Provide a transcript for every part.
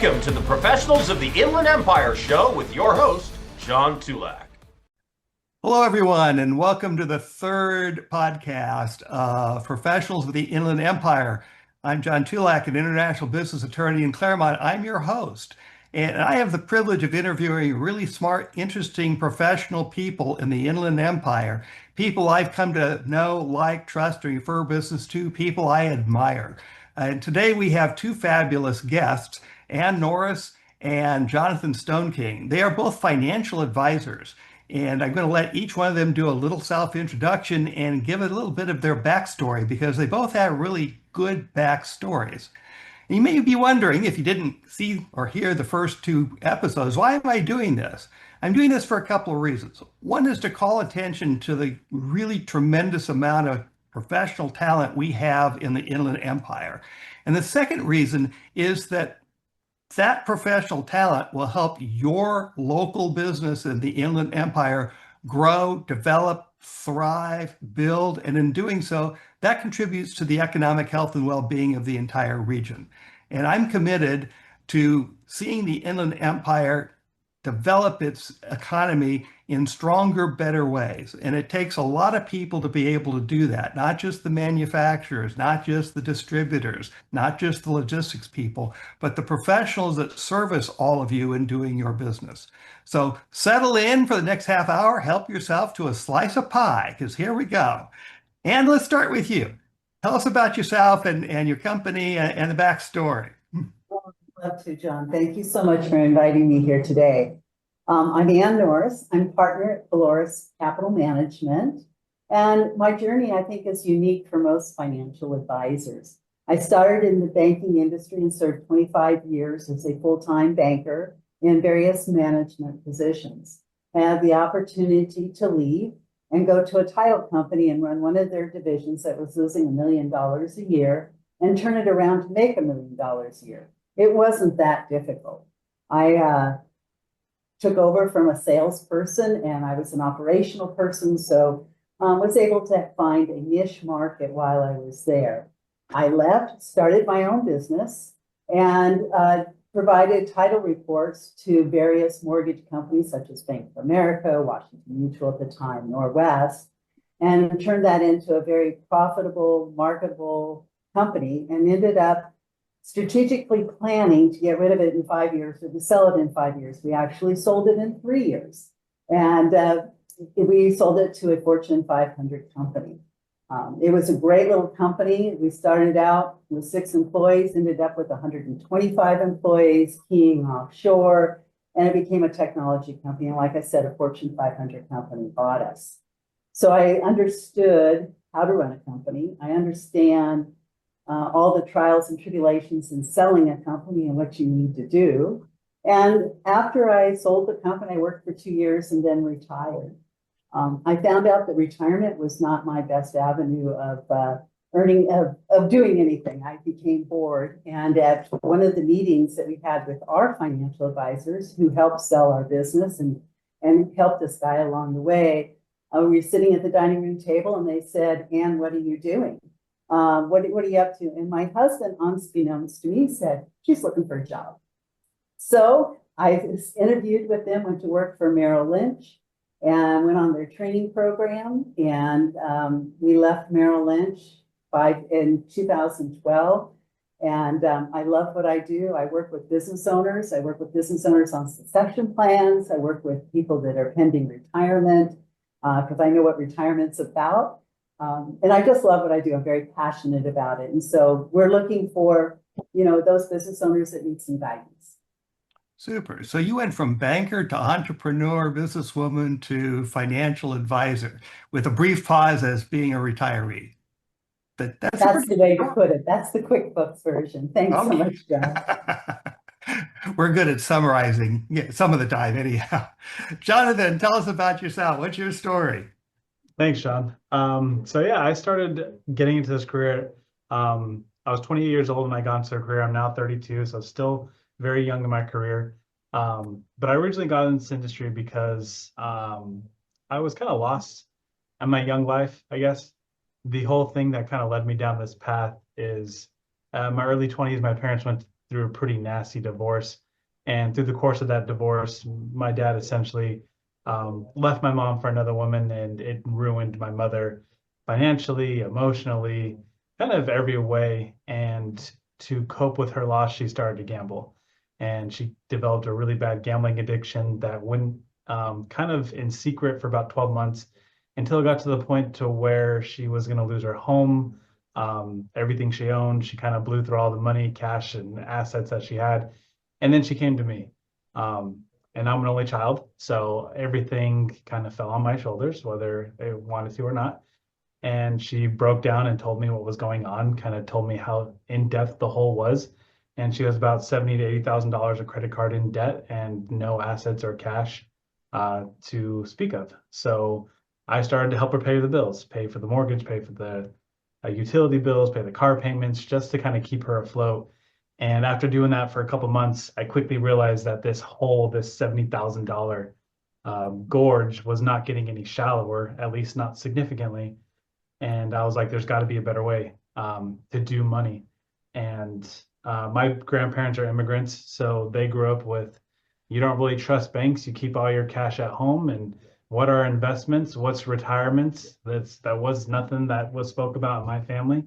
Welcome to the Professionals of the Inland Empire show with your host, John Tulac. Hello, everyone, and welcome to the third podcast of Professionals of the Inland Empire. I'm John Tulac, an international business attorney in Claremont. I'm your host, and I have the privilege of interviewing really smart, interesting, professional people in the Inland Empire, people I've come to know, like, trust, and refer business to, people I admire. And today we have two fabulous guests, Norris and Jonathan Stoneking. They are both financial advisors. And I'm going to let each one of them do a little self-introduction and give a little bit of their backstory because they both have really good backstories. And you may be wondering, if you didn't see or hear the first two episodes, why am I doing this? I'm doing this for a couple of reasons. One is to call attention to the really tremendous amount of professional talent we have in the Inland Empire. And the second reason is that professional talent will help your local business in the Inland Empire grow, develop, thrive, build, and in doing so, that contributes to the economic health and well-being of the entire region. And I'm committed to seeing the Inland Empire develop its economy in stronger, better ways. And it takes a lot of people to be able to do that, not just the manufacturers, not just the distributors, not just the logistics people, but the professionals that service all of you in doing your business. So settle in for the next half hour, help yourself to a slice of pie, because here we go. And let's start with you. Tell us about yourself and your company and the backstory. Love to, John. Thank you so much for inviting me here today. I'm Norris. I'm partner at Dolores Capital Management. And my journey, I think, is unique for most financial advisors. I started in the banking industry and served 25 years as a full-time banker in various management positions. I had the opportunity to leave and go to a title company and run one of their divisions that was losing $1 million a year and turn it around to make $1 million a year. It wasn't that difficult. I took over from a salesperson and I was an operational person, so was able to find a niche market while I was there. I left, started my own business, and provided title reports to various mortgage companies such as Bank of America, Washington Mutual at the time, Norwest, and turned that into a very profitable, marketable company and ended up strategically planning to get rid of it in 5 years or to sell it in 5 years. We actually sold it in 3 years. And we sold it to a Fortune 500 company. It was a great little company. We started out with 6 employees, ended up with 125 employees, keying offshore, and it became a technology company. And like I said, a Fortune 500 company bought us. So I understood how to run a company. I understand all the trials and tribulations in selling a company and what you need to do. And after I sold the company, I worked for 2 years and then retired. I found out that retirement was not my best avenue of doing anything. I became bored. And at one of the meetings that we had with our financial advisors who helped sell our business and helped us guide along the way, we were sitting at the dining room table and they said, "Ann, what are you doing? What are you up to?" And my husband, unbeknownst to me, said, "She's looking for a job." So I interviewed with them, went to work for Merrill Lynch and went on their training program. And we left Merrill Lynch in 2012. And I love what I do. I work with business owners. I work with business owners on succession plans. I work with people that are pending retirement because I know what retirement's about. And I just love what I do. I'm very passionate about it. And so we're looking for, those business owners that need some guidance. Super. So you went from banker to entrepreneur, businesswoman to financial advisor with a brief pause as being a retiree. That's the way to put it. That's the QuickBooks version. Thanks so much, John. We're good at summarizing some of the time anyhow. Jonathan, tell us about yourself. What's your story? Thanks, John. I started getting into this career. I was 28 years old when I got into the career. I'm now 32, so still very young in my career. But I originally got into this industry because I was kind of lost in my young life, I guess. The whole thing that kind of led me down this path is my early 20s, my parents went through a pretty nasty divorce. And through the course of that divorce, my dad essentially left my mom for another woman, and it ruined my mother financially, emotionally, kind of every way. And to cope with her loss, she started to gamble. And she developed a really bad gambling addiction that went kind of in secret for about 12 months until it got to the point to where she was going to lose her home, everything she owned. She kind of blew through all the money, cash, and assets that she had. And then she came to me. And I'm an only child, so everything kind of fell on my shoulders, whether I wanted to or not. And she broke down and told me what was going on, kind of told me how in depth the hole was. And she was about $70,000 to $80,000 of credit card in debt and no assets or cash to speak of. So I started to help her pay the bills, pay for the mortgage, pay for the utility bills, pay the car payments, just to kind of keep her afloat. And after doing that for a couple months, I quickly realized that this hole, this $70,000 gorge, was not getting any shallower, at least not significantly. And I was like, there's got to be a better way to do money. And my grandparents are immigrants, so they grew up with, you don't really trust banks, you keep all your cash at home. And what are investments? What's retirements? That was nothing that was spoke about in my family.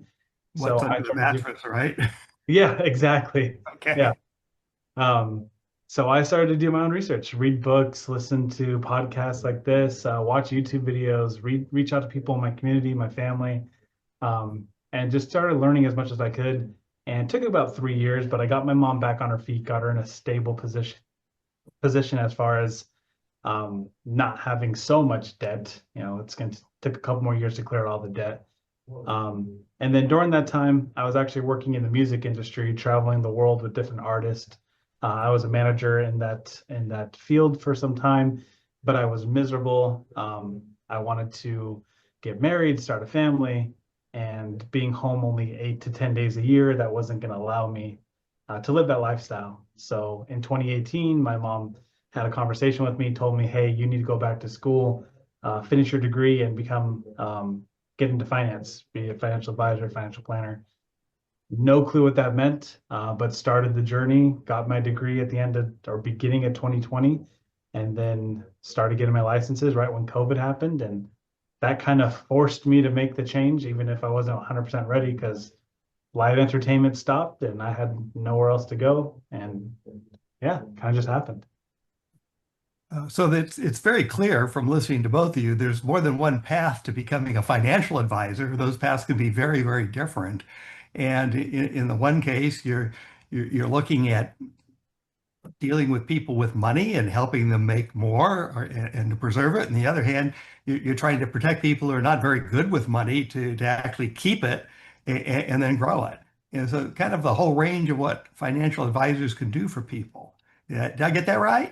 What's So I under the mattress, right? yeah, exactly. Okay. Yeah. So I started to do my own research, read books, listen to podcasts like this, watch YouTube videos, reach out to people in my community, my family, and just started learning as much as I could. And it took about 3 years, but I got my mom back on her feet, got her in a stable position as far as not having so much debt. You know, it's going to take a couple more years to clear all the debt. And then during that time, I was actually working in the music industry, traveling the world with different artists. I was a manager in that field for some time, but I was miserable. I wanted to get married, start a family, and being home only 8 to 10 days a year, that wasn't going to allow me to live that lifestyle. So in 2018, my mom had a conversation with me, told me, "Hey, you need to go back to school, finish your degree, and become get into finance, be a financial advisor, financial planner." No clue what that meant, but started the journey, got my degree at the end of or beginning of 2020, and then started getting my licenses right when COVID happened. And that kind of forced me to make the change, even if I wasn't 100% ready, because live entertainment stopped and I had nowhere else to go. And yeah, kind of just happened. So that it's very clear from listening to both of you, there's more than one path to becoming a financial advisor. Those paths can be very, very different. And in the one case, you're looking at dealing with people with money and helping them make more and to preserve it. On the other hand, you're trying to protect people who are not very good with money to actually keep it and then grow it. And so kind of the whole range of what financial advisors can do for people. Did I get that right?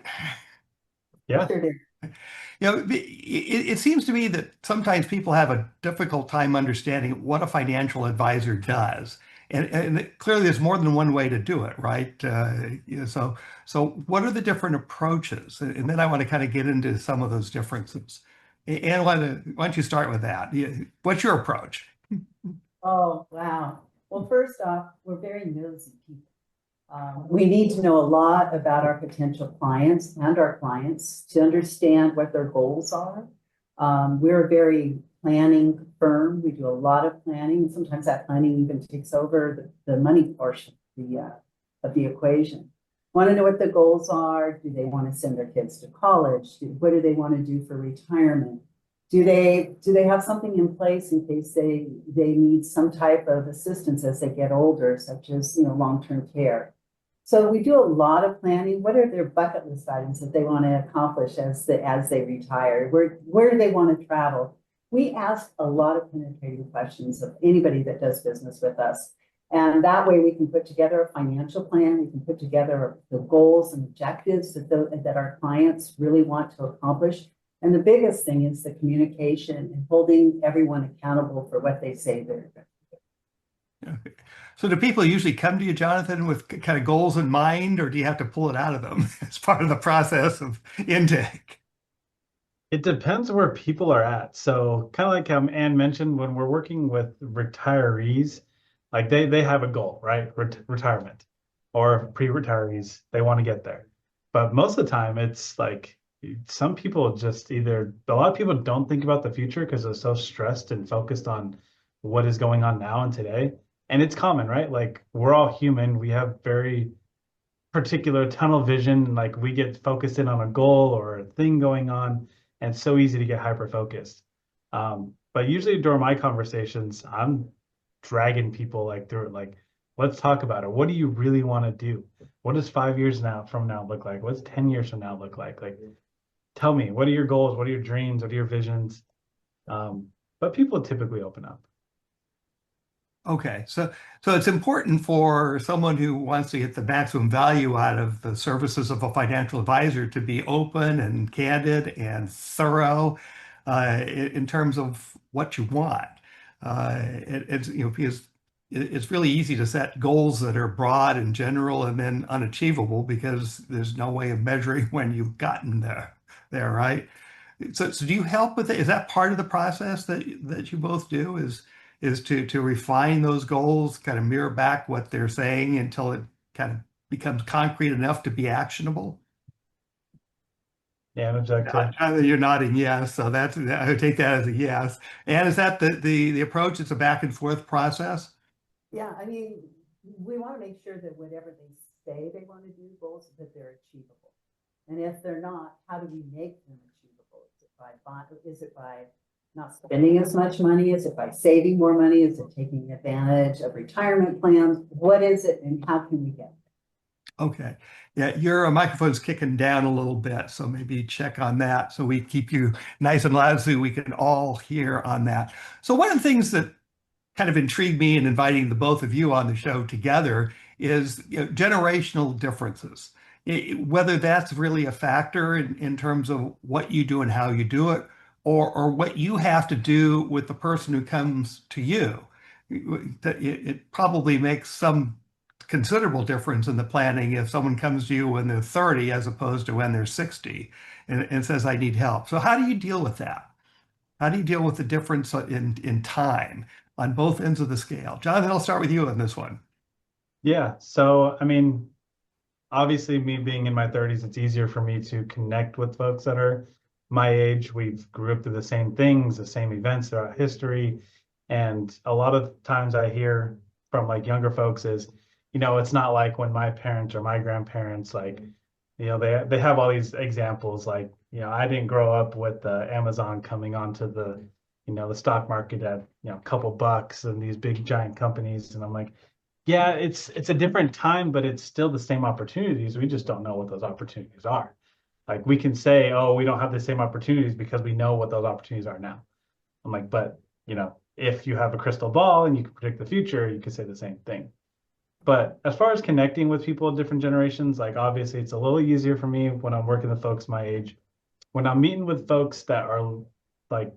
Yeah. Sure did. You know, it seems to me that sometimes people have a difficult time understanding what a financial advisor does. And clearly there's more than one way to do it, right? You know, so what are the different approaches? And then I want to kind of get into some of those differences. And why don't you start with that? What's your approach? Oh, wow. Well, first off, we're very nosy people. We need to know a lot about our potential clients and our clients to understand what their goals are. We're a very planning firm. We do a lot of planning, and sometimes that planning even takes over the money portion of the equation. Want to know what the goals are? Do they want to send their kids to college? What do they want to do for retirement? Do they have something in place in case they need some type of assistance as they get older, such as long-term care? So we do a lot of planning. What are their bucket list items that they want to accomplish as they retire? Where do they want to travel? We ask a lot of penetrating questions of anybody that does business with us. And that way we can put together a financial plan. We can put together the goals and objectives that our clients really want to accomplish. And the biggest thing is the communication and holding everyone accountable for what they say they're going to do. Okay. So do people usually come to you, Jonathan, with kind of goals in mind, or do you have to pull it out of them as part of the process of intake? It depends where people are at. So kind of like how Ann mentioned, when we're working with retirees, like they have a goal, right? Retirement. or pre-retirees, they want to get there. But most of the time, it's like some people just either, a lot of people don't think about the future because they're so stressed and focused on what is going on now and today. And it's common, right? Like we're all human. We have very particular tunnel vision. Like we get focused in on a goal or a thing going on, and it's so easy to get hyper focused. But usually during my conversations, I'm dragging people like through it, like, let's talk about it. What do you really want to do? What does 5 years from now look like? What's 10 years from now look like? Like, tell me, what are your goals? What are your dreams? What are your visions? But people typically open up. Okay, so it's important for someone who wants to get the maximum value out of the services of a financial advisor to be open and candid and thorough in terms of what you want. It's because it's really easy to set goals that are broad and general and then unachievable because there's no way of measuring when you've gotten there, right? So do you help with it? Is that part of the process that you both do? Is to refine those goals, kind of mirror back what they're saying until it kind of becomes concrete enough to be actionable? Yeah, exactly. You're nodding yes, so I would take that as a yes. And is that the approach? It's a back and forth process? Yeah, I mean, we want to make sure that whatever they say they want to do, goals, that they're achievable. And if they're not, how do we make them achievable? Is it by not spending as much money? Is it by saving more money? Is it taking advantage of retirement plans? What is it and how can we get there? Okay. Yeah, your microphone's kicking down a little bit, so maybe check on that so we keep you nice and loud so we can all hear on that. So one of the things that kind of intrigued me in inviting the both of you on the show together is generational differences. Whether that's really a factor in terms of what you do and how you do it, or what you have to do with the person who comes to you. It probably makes some considerable difference in the planning if someone comes to you when they're 30 as opposed to when they're 60 and says, I need help. So how do you deal with that? How do you deal with the difference in time on both ends of the scale? Jonathan, I'll start with you on this one. Yeah. So, I mean, obviously, me being in my 30s, it's easier for me to connect with folks that are my age. We've grew up through the same things, the same events throughout history. And a lot of times I hear from like younger folks is, it's not like when my parents or my grandparents, like, they have all these examples like, I didn't grow up with Amazon coming onto the stock market at, a couple bucks and these big giant companies. And I'm like, yeah, it's a different time, but it's still the same opportunities. We just don't know what those opportunities are. Like we can say, oh, we don't have the same opportunities because we know what those opportunities are now. I'm like, but if you have a crystal ball and you can predict the future, you could say the same thing. But as far as connecting with people of different generations, like obviously it's a little easier for me when I'm working with folks my age. When I'm meeting with folks that are like,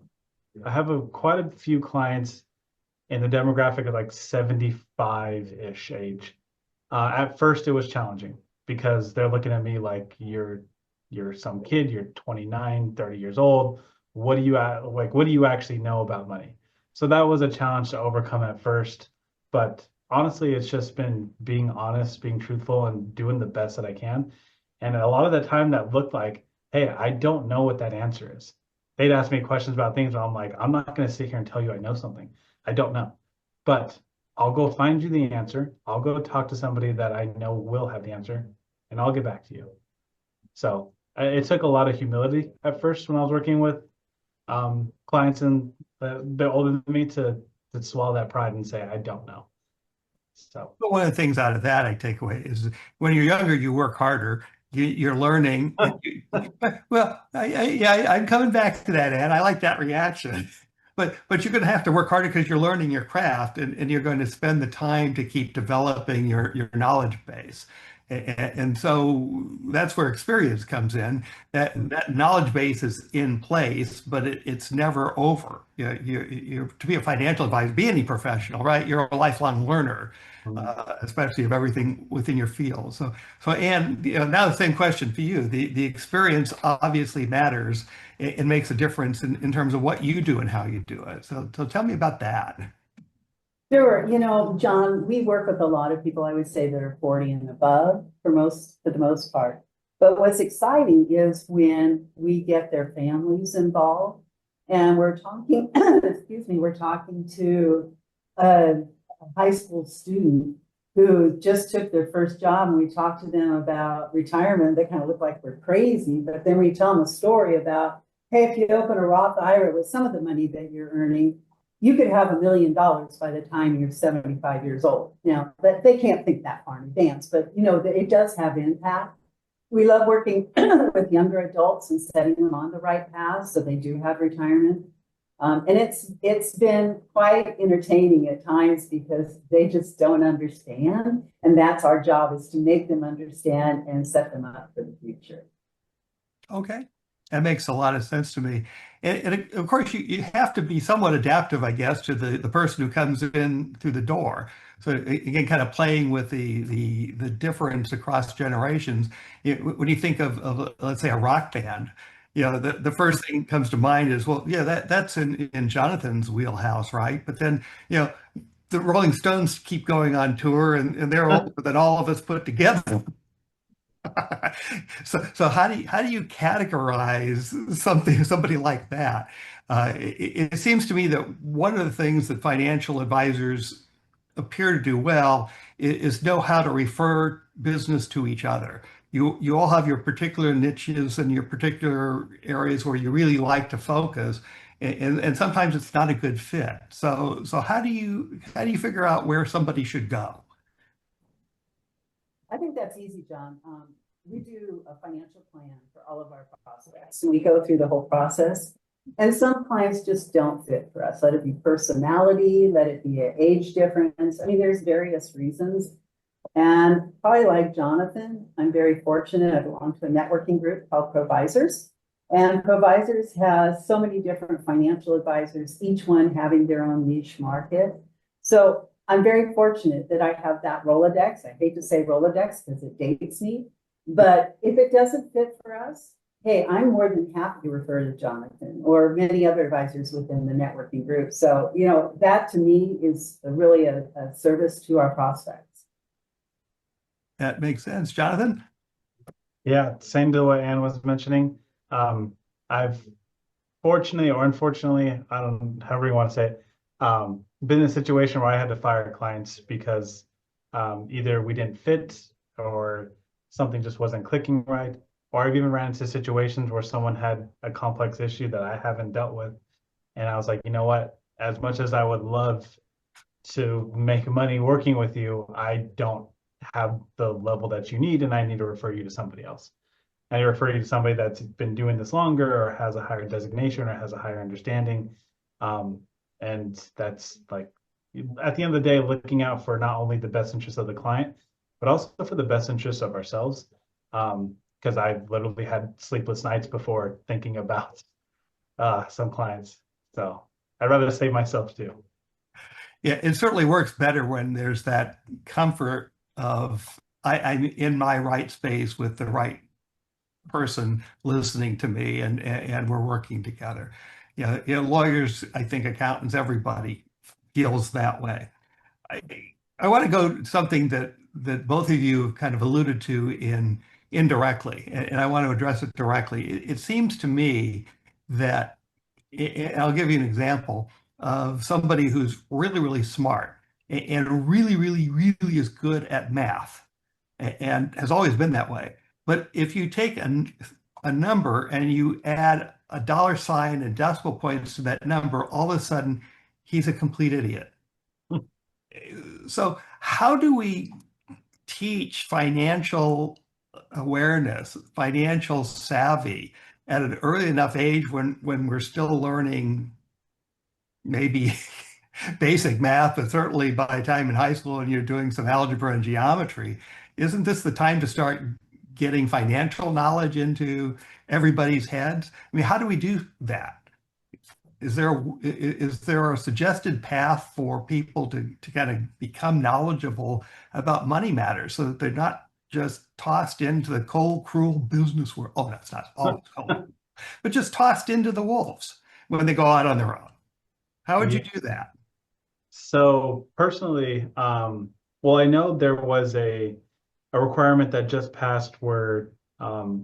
I have quite a few clients in the demographic of like 75-ish age. At first, it was challenging because they're looking at me like you're some kid, you're 29, 30 years old. What do you actually know about money? So that was a challenge to overcome at first. But honestly, it's just been being honest, being truthful, and doing the best that I can. And a lot of the time that looked like, hey, I don't know what that answer is. They'd ask me questions about things, and I'm like, I'm not going to sit here and tell you I know something. I don't know. But I'll go find you the answer. I'll go talk to somebody that I know will have the answer, and I'll get back to you. So it took a lot of humility at first when I was working with clients and they're older than me to swallow that pride and say, I don't know. So one of the things out of that I take away is when you're younger, you work harder. You're learning. Well, I'm coming back to that, Ed. I like that reaction. But you're going to have to work harder because you're learning your craft and you're going to spend the time to keep developing your knowledge base. And so that's where experience comes in. That knowledge base is in place, but it's never over. You're to be a financial advisor, be any professional, right? You're a lifelong learner, especially of everything within your field. So Anne, now the same question for you. The experience obviously matters. It makes a difference in terms of what you do and how you do it. So tell me about that. Sure. John, we work with a lot of people, I would say, that are 40 and above for the most part. But what's exciting is when we get their families involved and we're talking, excuse me, we're talking to a high school student who just took their first job, and we talk to them about retirement. They kind of look like we're crazy, but then we tell them a story about, hey, if you open a Roth IRA with some of the money that you're earning, you could have $1 million by the time you're 75 years old. Now, that they can't think that far in advance, but it does have impact. We love working with younger adults and setting them on the right path so they do have retirement. And it's been quite entertaining at times because they just don't understand. And that's our job, is to make them understand and set them up for the future. Okay. That makes a lot of sense to me. And of course, you have to be somewhat adaptive, I guess, to the person who comes in through the door. So again, kind of playing with the difference across generations. When you think of let's say a rock band, the first thing that comes to mind is, well, yeah, that's in Jonathan's wheelhouse, right? But then, the Rolling Stones keep going on tour, and they're older than all of us put together. So how do you categorize somebody like that? It seems to me that one of the things that financial advisors appear to do well is know how to refer business to each other. You all have your particular niches and your particular areas where you really like to focus, and sometimes it's not a good fit. So how do you figure out where somebody should go? I think that's easy, John. We do a financial plan for all of our prospects, and we go through the whole process. And some clients just don't fit for us. Let it be personality, let it be an age difference. I mean, there's various reasons. And probably like Jonathan, I'm very fortunate. I belong to a networking group called Provisors. And Provisors has so many different financial advisors, each one having their own niche market. So I'm very fortunate that I have that Rolodex. I hate to say Rolodex because it dates me, but if it doesn't fit for us, hey, I'm more than happy to refer to Jonathan or many other advisors within the networking group. So, that to me is really a service to our prospects. That makes sense. Jonathan? Yeah, same to what Ann was mentioning. I've fortunately or unfortunately, I don't know, however you want to say it, been in a situation where I had to fire clients because either we didn't fit or something just wasn't clicking right. Or I've even ran into situations where someone had a complex issue that I haven't dealt with. And I was like, you know what? As much as I would love to make money working with you, I don't have the level that you need, and I need to refer you to somebody else. I refer you to somebody that's been doing this longer or has a higher designation or has a higher understanding. And that's like, at the end of the day, looking out for not only the best interest of the client, but also for the best interest of ourselves. Because I've literally had sleepless nights before thinking about some clients. So I'd rather save myself too. Yeah, it certainly works better when there's that comfort of I'm in my right space with the right person listening to me, and we're working together. Lawyers, I think accountants, everybody feels that way. I want to go to something that both of you kind of alluded to indirectly, and I want to address it directly. It seems to me that, I'll give you an example of somebody who's really, really smart and really, really, really is good at math and has always been that way. But if you take a number and you add a dollar sign and decimal points to that number, all of a sudden he's a complete idiot. So how do we teach financial awareness, financial savvy at an early enough age when we're still learning maybe basic math, but certainly by the time in high school and you're doing some algebra and geometry? Isn't this the time to start getting financial knowledge into everybody's heads? I mean, how do we do that? Is there a suggested path for people to kind of become knowledgeable about money matters so that they're not just tossed into the cold, cruel business world? Oh, that's not always cold, but just tossed into the wolves when they go out on their own. How would you do that? So personally, well, I know there was a requirement that just passed where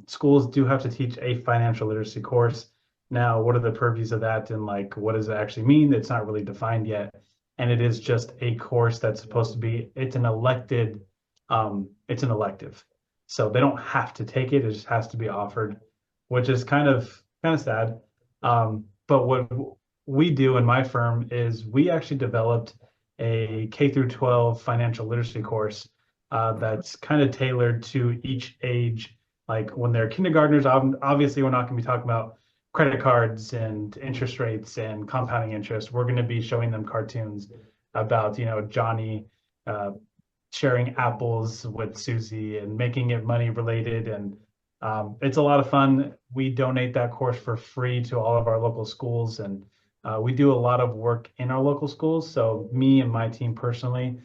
schools do have to teach a financial literacy course. Now, what are the purviews of that and like what does it actually mean? It's not really defined yet. And it is just a course that's supposed to be, it's an elective. So they don't have to take it, it just has to be offered, which is kind of sad. But what we do in my firm is we actually developed a K through 12 financial literacy course that's kind of tailored to each age. Like when they're kindergartners, obviously we're not going to be talking about credit cards and interest rates and compounding interest. We're going to be showing them cartoons about, Johnny sharing apples with Susie and making it money related. And it's a lot of fun. We donate that course for free to all of our local schools. And we do a lot of work in our local schools. So me and my team personally,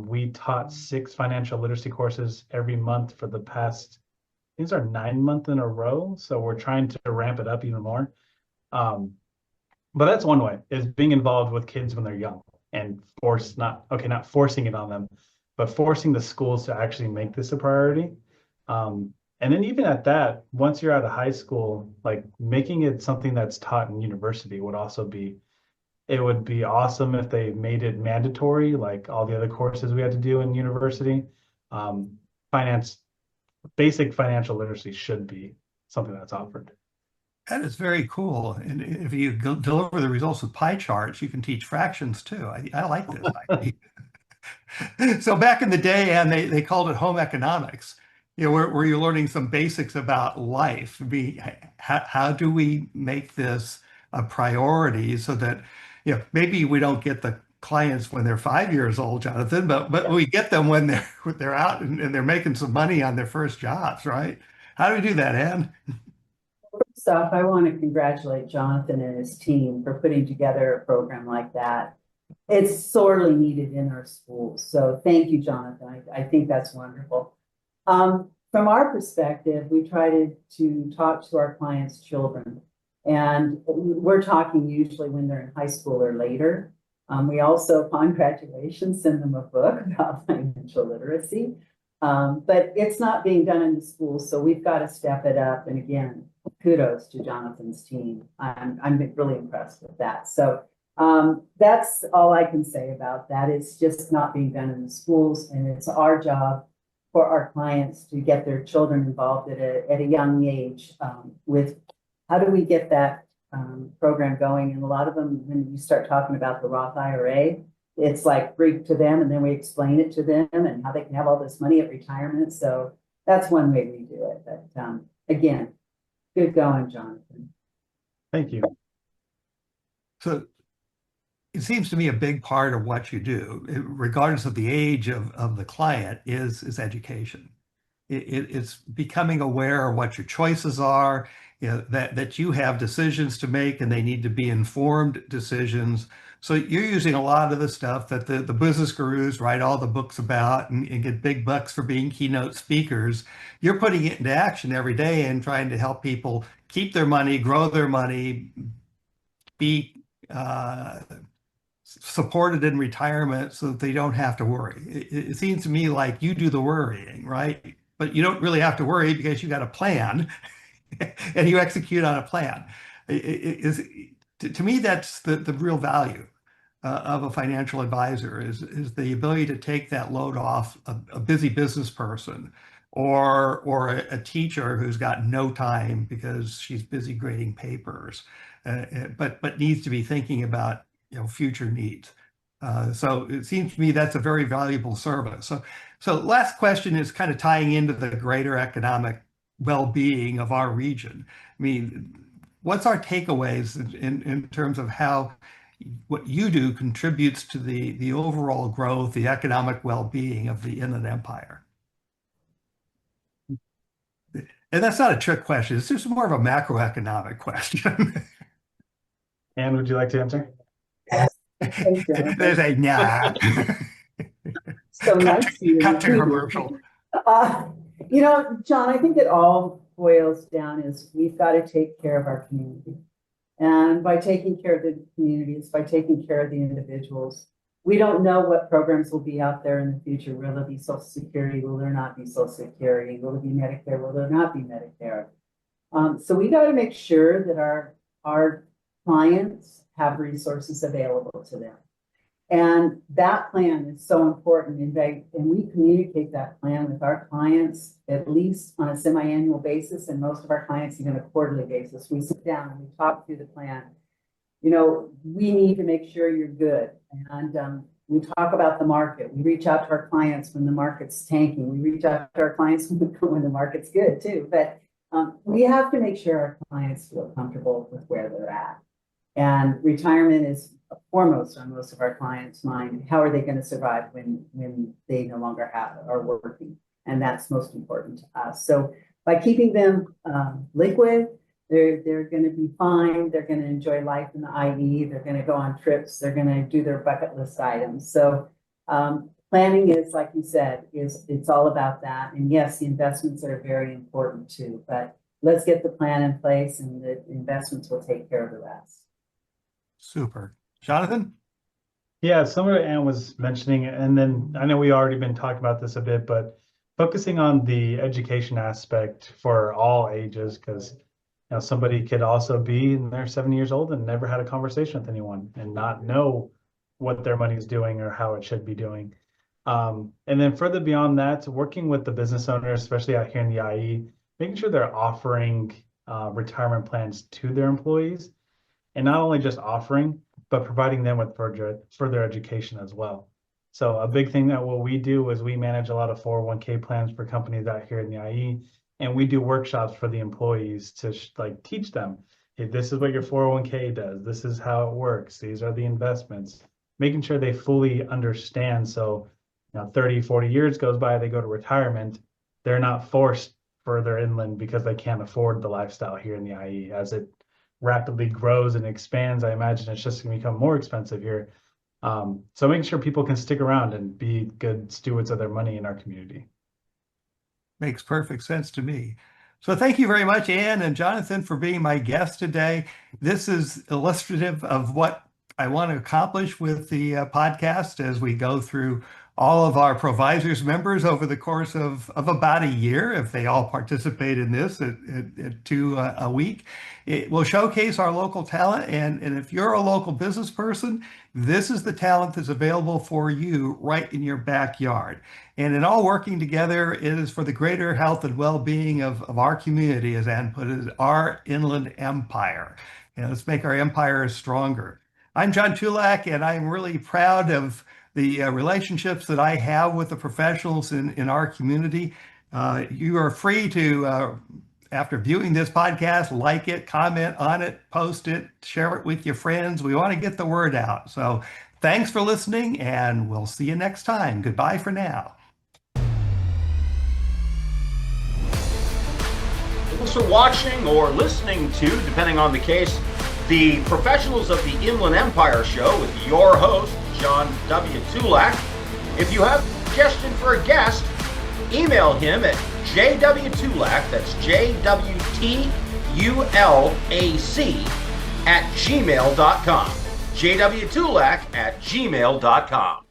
we taught 6 financial literacy courses every month for the past, these are 9 months in a row. So we're trying to ramp it up even more. But that's one way, is being involved with kids when they're young and not forcing it on them, but forcing the schools to actually make this a priority. And then even at that, once you're out of high school, like making it something that's taught in university would also be, it would be awesome if they made it mandatory, like all the other courses we had to do in university. Um, finance, basic financial literacy should be something that's offered. That is very cool. And if you deliver the results with pie charts, you can teach fractions too. I like this idea. So back in the day, and they called it home economics, where you're learning some basics about life. How do we make this a priority so that, maybe we don't get the clients when they're 5 years old, Jonathan, but we get them when they're out and they're making some money on their first jobs, right? How do we do that, Ann? First off, I want to congratulate Jonathan and his team for putting together a program like that. It's sorely needed in our schools. So thank you, Jonathan. I think that's wonderful. From our perspective, we try to talk to our clients' children. And we're talking usually when they're in high school or later. We also, upon graduation, send them a book about financial literacy. But it's not being done in the schools, so we've got to step it up. And again, kudos to Jonathan's team. I'm really impressed with that. So that's all I can say about that. It's just not being done in the schools, and it's our job for our clients to get their children involved at a young age with how do we get that program going. And a lot of them, when you start talking about the Roth IRA, it's like Greek to them, and then we explain it to them and how they can have all this money at retirement. So that's one way we do it. But again, good going, Jonathan. Thank you. So it seems to me a big part of what you do, regardless of the age of the client, is education. It's becoming aware of what your choices are, that you have decisions to make and they need to be informed decisions. So you're using a lot of the stuff that the business gurus write all the books about and get big bucks for being keynote speakers. You're putting it into action every day and trying to help people keep their money, grow their money, be supported in retirement so that they don't have to worry. It seems to me like you do the worrying, right? But you don't really have to worry because you got a plan and you execute on a plan. To me, that's the real value of a financial advisor is the ability to take that load off a busy business person or a teacher who's got no time because she's busy grading papers, but needs to be thinking about future needs. So it seems to me that's a very valuable service. So last question is kind of tying into the greater economic well-being of our region. I mean, what's our takeaways in terms of how what you do contributes to the overall growth, the economic well-being of the Inland Empire? And that's not a trick question. It's just more of a macroeconomic question. Anne, would you like to answer? There's a nah. So nice to cut to commercial. John, I think it all boils down is we've got to take care of our community. And by taking care of the community, it's by taking care of the individuals. We don't know what programs will be out there in the future. Will there be Social Security? Will there not be Social Security? Will there be Medicare? Will there not be Medicare? So we got to make sure that our clients have resources available to them. And that plan is so important, and we communicate that plan with our clients at least on a semi-annual basis, and most of our clients even a quarterly basis. We sit down and we talk through the plan. You know, we need to make sure you're good. And we talk about the market. We reach out to our clients when the market's tanking. We reach out to our clients when the market's good too. But we have to make sure our clients feel comfortable with where they're at. And retirement is foremost on most of our clients' mind. How are they going to survive when they no longer are working? And that's most important to us. So by keeping them liquid, they're going to be fine. They're going to enjoy life in the IV. They're going to go on trips. They're going to do their bucket list items. So planning is, like you said, it's all about that. And yes, the investments are very important too. But let's get the plan in place, and the investments will take care of the rest. Super. Jonathan? Yeah, some of what Ann was mentioning, and then I know we already been talking about this a bit, but focusing on the education aspect for all ages, because somebody could also be in their 70 years old and never had a conversation with anyone and not know what their money is doing or how it should be doing. And then further beyond that, working with the business owners, especially out here in the IE, making sure they're offering retirement plans to their employees, and not only just offering, but providing them with further education as well. So a big thing that what we do is we manage a lot of 401k plans for companies out here in the IE, and we do workshops for the employees to teach them, hey, this is what your 401k does. This is how it works. These are the investments, making sure they fully understand. So 30, 40 years goes by, they go to retirement, they're not forced further inland because they can't afford the lifestyle here in the IE. As it rapidly grows and expands, I imagine it's just going to become more expensive here. So making sure people can stick around and be good stewards of their money in our community. Makes perfect sense to me. So thank you very much, Ann and Jonathan, for being my guest today. This is illustrative of what I want to accomplish with the podcast as we go through all of our provisors members over the course of about a year, if they all participate in this at 2 a week. It will showcase our local talent. And if you're a local business person, this is the talent that's available for you right in your backyard. And in all working together, it is for the greater health and well-being of our community, as Ann put it, our inland empire. And let's make our empire stronger. I'm John Tulac, and I'm really proud of the relationships that I have with the professionals in our community. You are free to, after viewing this podcast, like it, comment on it, post it, share it with your friends. We want to get the word out. So thanks for listening, and we'll see you next time. Goodbye for now. Thanks for watching or listening to, depending on the case, the Professionals of the Inland Empire show with your host, John W. Tulac. If you have a suggestion for a guest, email him at jwtulac, that's JWTULAC @gmail.com. jwtulac @gmail.com.